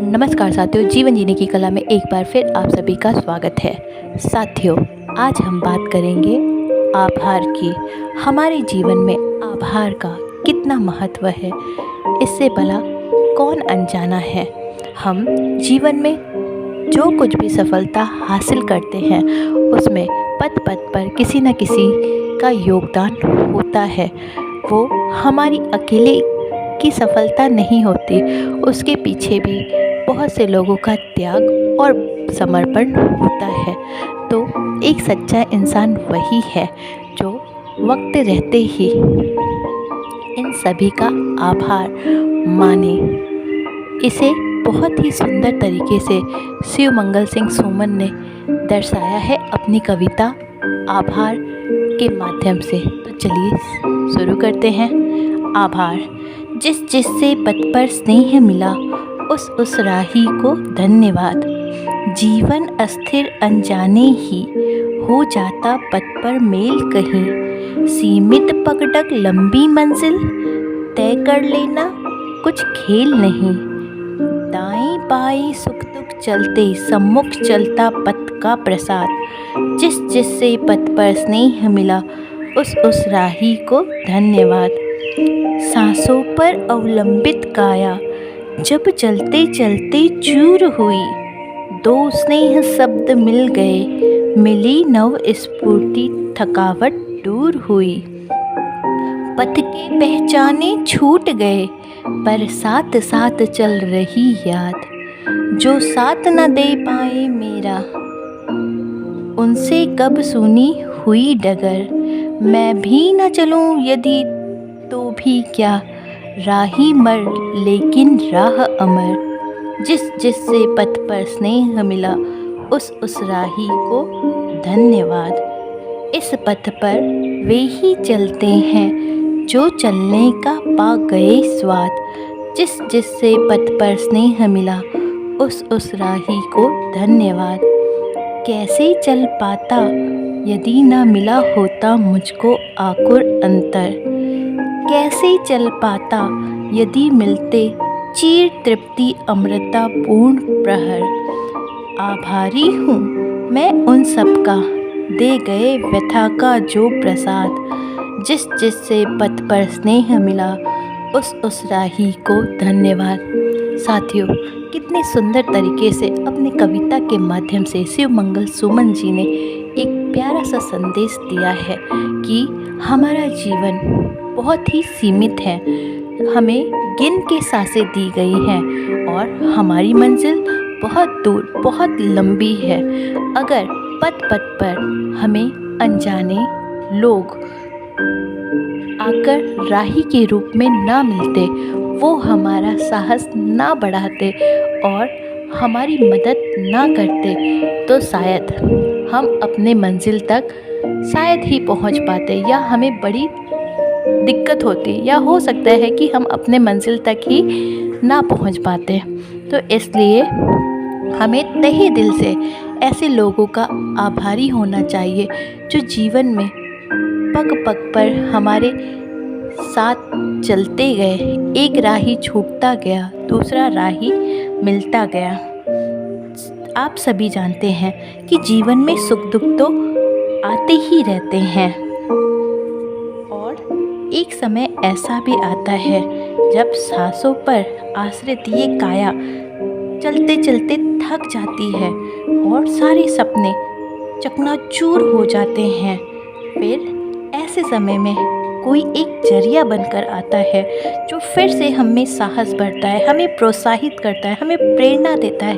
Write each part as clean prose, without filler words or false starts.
नमस्कार साथियों, जीवन जीने की कला में एक बार फिर आप सभी का स्वागत है। साथियों, आज हम बात करेंगे आभार की। हमारे जीवन में आभार का कितना महत्व है, इससे भला कौन अनजाना है। हम जीवन में जो कुछ भी सफलता हासिल करते हैं उसमें पथ पथ पर किसी न किसी का योगदान होता है। वो हमारी अकेले की सफलता नहीं होती, उसके पीछे भी बहुत से लोगों का त्याग और समर्पण होता है। तो एक सच्चा इंसान वही है जो वक्त रहते ही इन सभी का आभार माने। इसे बहुत ही सुंदर तरीके से शिवमंगल सिंह सुमन ने दर्शाया है अपनी कविता आभार के माध्यम से। तो चलिए शुरू करते हैं। आभार। जिस जिससे पथ पर स्नेह मिला उस राही को धन्यवाद। जीवन अस्थिर अनजाने ही हो जाता पथ पर मेल कहीं। सीमित पगडग लंबी मंजिल तय कर लेना कुछ खेल नहीं। दाएं बाएं सुख दुख चलते सम्मुख चलता पथ का प्रसाद। जिस जिससे पथ पर स्नेह मिला उस राही को धन्यवाद। सांसों पर अवलंबित काया जब चलते चलते चूर हुई। दो स्नेह शब्द मिल गए मिली नव स्फूर्ति थकावट दूर हुई। पथ के पहचाने छूट गए पर साथ साथ चल रही याद। जो साथ न दे पाए मेरा उनसे कब सुनी हुई डगर। मैं भी न चलूं यदि तो भी क्या राही मर लेकिन राह अमर। जिस जिससे पथ पर स्नेह मिला उस राही को धन्यवाद। इस पथ पर वे ही चलते हैं जो चलने का पा गए स्वाद। जिस जिससे पथ पर स्नेह मिला उस राही को धन्यवाद। कैसे चल पाता यदि ना मिला होता मुझको आकुर अंतर। कैसे चल पाता यदि मिलते चीर तृप्ति अमृता पूर्ण प्रहर। आभारी हूँ मैं उन सब का दे गए व्यथा का जो प्रसाद। जिस जिससे पथ पर स्नेह मिला उस राही को धन्यवाद। साथियों, कितने सुंदर तरीके से अपनी कविता के माध्यम से शिवमंगल सुमन जी ने एक प्यारा सा संदेश दिया है कि हमारा जीवन बहुत ही सीमित है। हमें गिन के सांसें दी गई हैं और हमारी मंजिल बहुत दूर बहुत लंबी है। अगर पथ पथ पर हमें अनजाने लोग आकर राही के रूप में ना मिलते, वो हमारा साहस ना बढ़ाते और हमारी मदद ना करते, तो शायद हम अपने मंजिल तक शायद ही पहुंच पाते या हमें बड़ी दिक्कत होती, या हो सकता है कि हम अपने मंजिल तक ही ना पहुंच पाते। तो इसलिए हमें तहे दिल से ऐसे लोगों का आभारी होना चाहिए जो जीवन में पग पग पर हमारे साथ चलते गए। एक राही छूटता गया दूसरा राही मिलता गया। आप सभी जानते हैं कि जीवन में सुख दुख तो आते ही रहते हैं और एक समय ऐसा भी आता है जब सांसों पर आश्रित ये काया चलते चलते थक जाती है और सारे सपने चकनाचूर हो जाते हैं। फिर ऐसे समय में कोई एक जरिया बनकर आता है जो फिर से हमें साहस बढ़ता है, हमें प्रोत्साहित करता है, हमें प्रेरणा देता है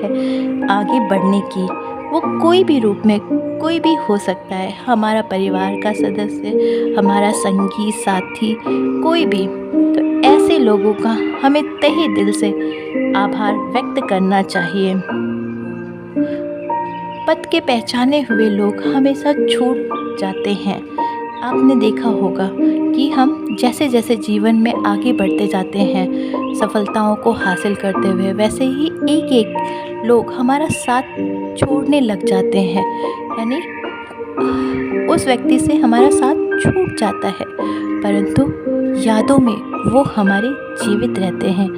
आगे बढ़ने की। वो कोई भी रूप में कोई भी हो सकता है, हमारा परिवार का सदस्य, हमारा संगी साथी, कोई भी। तो ऐसे लोगों का हमें तहे दिल से आभार व्यक्त करना चाहिए। पथ के पहचाने हुए लोग हमेशा छूट जाते हैं। आपने देखा होगा कि हम जैसे जैसे जीवन में आगे बढ़ते जाते हैं सफलताओं को हासिल करते हुए, वैसे ही एक एक लोग हमारा साथ छोड़ने लग जाते हैं, यानी उस व्यक्ति से हमारा साथ छूट जाता है, परंतु यादों में वो हमारे जीवित रहते हैं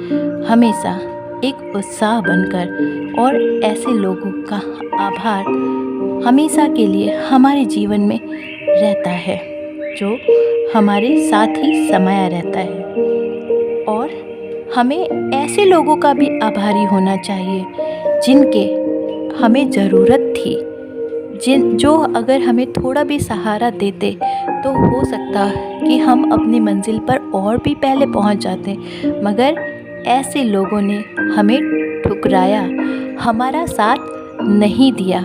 हमेशा। एक उत्साह बनकर, और ऐसे लोगों का आभार हमेशा के लिए हमारे जीवन में रहता है, जो हमारे साथ ही समाया रहता है। और हमें ऐसे लोगों का भी आभारी होना चाहिए जिनके हमें ज़रूरत थी, जो अगर हमें थोड़ा भी सहारा देते तो हो सकता कि हम अपनी मंजिल पर और भी पहले पहुंच जाते, मगर ऐसे लोगों ने हमें ठुकराया, हमारा साथ नहीं दिया।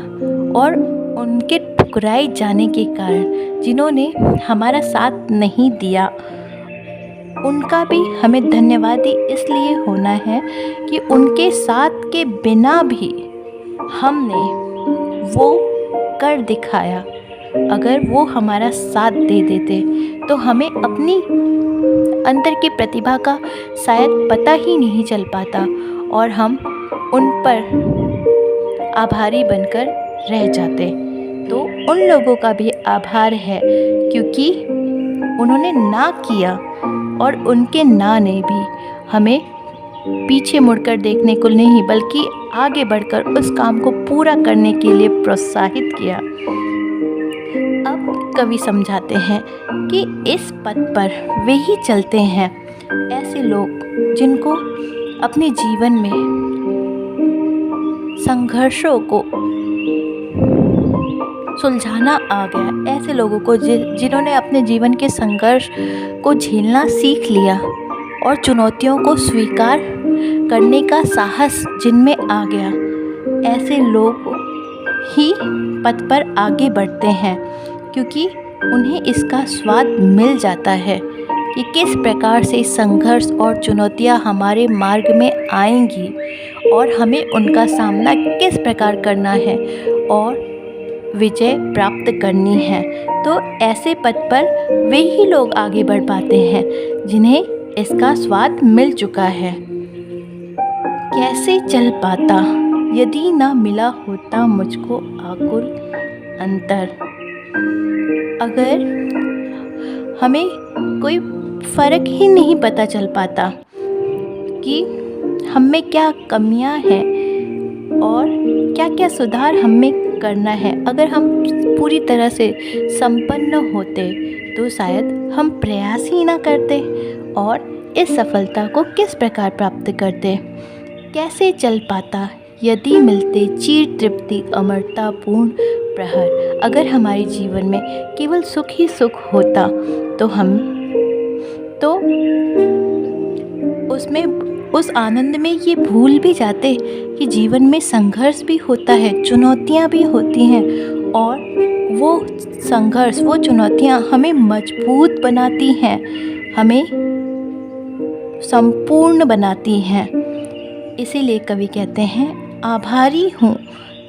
और उनके ठुकराए जाने के कारण जिन्होंने हमारा साथ नहीं दिया, उनका भी हमें धन्यवादी इसलिए होना है कि उनके साथ के बिना भी हमने वो कर दिखाया। अगर वो हमारा साथ दे देते तो हमें अपनी अंदर की प्रतिभा का शायद पता ही नहीं चल पाता, और हम उन पर आभारी बनकर रह जाते। तो उन लोगों का भी आभार है, क्योंकि उन्होंने ना किया, और उनके ना ने भी हमें पीछे मुड़कर देखने को नहीं बल्कि आगे बढ़कर उस काम को पूरा करने के लिए प्रोत्साहित किया। अब कवि समझाते हैं कि इस पथ पर वे ही चलते हैं ऐसे लोग जिनको अपने जीवन में संघर्षों को सुलझाना आ गया, ऐसे लोगों को जिन्होंने अपने जीवन के संघर्ष को झेलना सीख लिया और चुनौतियों को स्वीकार करने का साहस जिनमें आ गया, ऐसे लोग ही पथ पर आगे बढ़ते हैं, क्योंकि उन्हें इसका स्वाद मिल जाता है कि किस प्रकार से संघर्ष और चुनौतियां हमारे मार्ग में आएंगी और हमें उनका सामना किस प्रकार करना है और विजय प्राप्त करनी है। तो ऐसे पथ पर वे ही लोग आगे बढ़ पाते हैं जिन्हें इसका स्वाद मिल चुका है। कैसे चल पाता यदि ना मिला होता मुझको आकुल अंतर। अगर हमें कोई फ़र्क ही नहीं पता चल पाता कि हम में क्या कमियां हैं और क्या क्या सुधार हमें करना है, अगर हम पूरी तरह से संपन्न होते तो शायद हम प्रयास ही ना करते और इस सफलता को किस प्रकार प्राप्त करते। कैसे चल पाता यदि मिलते चिर तृप्ति अमरता पूर्ण प्रहर। अगर हमारे जीवन में केवल सुख ही सुख होता तो हम तो उसमें उस आनंद में ये भूल भी जाते कि जीवन में संघर्ष भी होता है, चुनौतियाँ भी होती हैं, और वो संघर्ष वो चुनौतियाँ हमें मजबूत बनाती हैं, हमें संपूर्ण बनाती हैं। इसीलिए कवि कहते हैं, आभारी हूँ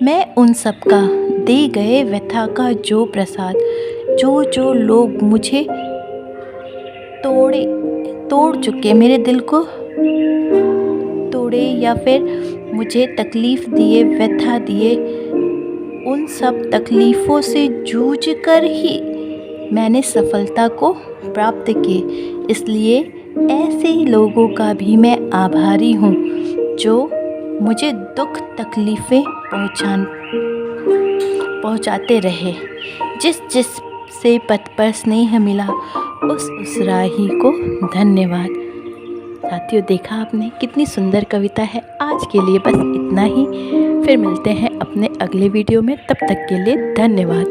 मैं उन सब का दे गए व्यथा का जो प्रसाद, जो लोग मुझे तोड़ चुके, मेरे दिल को तोड़े या फिर मुझे तकलीफ़ दिए, व्यथा दिए, उन सब तकलीफ़ों से जूझ कर ही मैंने सफलता को प्राप्त की। इसलिए ऐसे लोगों का भी मैं आभारी हूँ जो मुझे दुख तकलीफ़ें पहुँचाते रहे। जिस से पथ पर स्नेह मिला उस राही को धन्यवाद। साथियों, देखा आपने कितनी सुंदर कविता है। आज के लिए बस इतना ही, फिर मिलते हैं अपने अगले वीडियो में। तब तक के लिए धन्यवाद।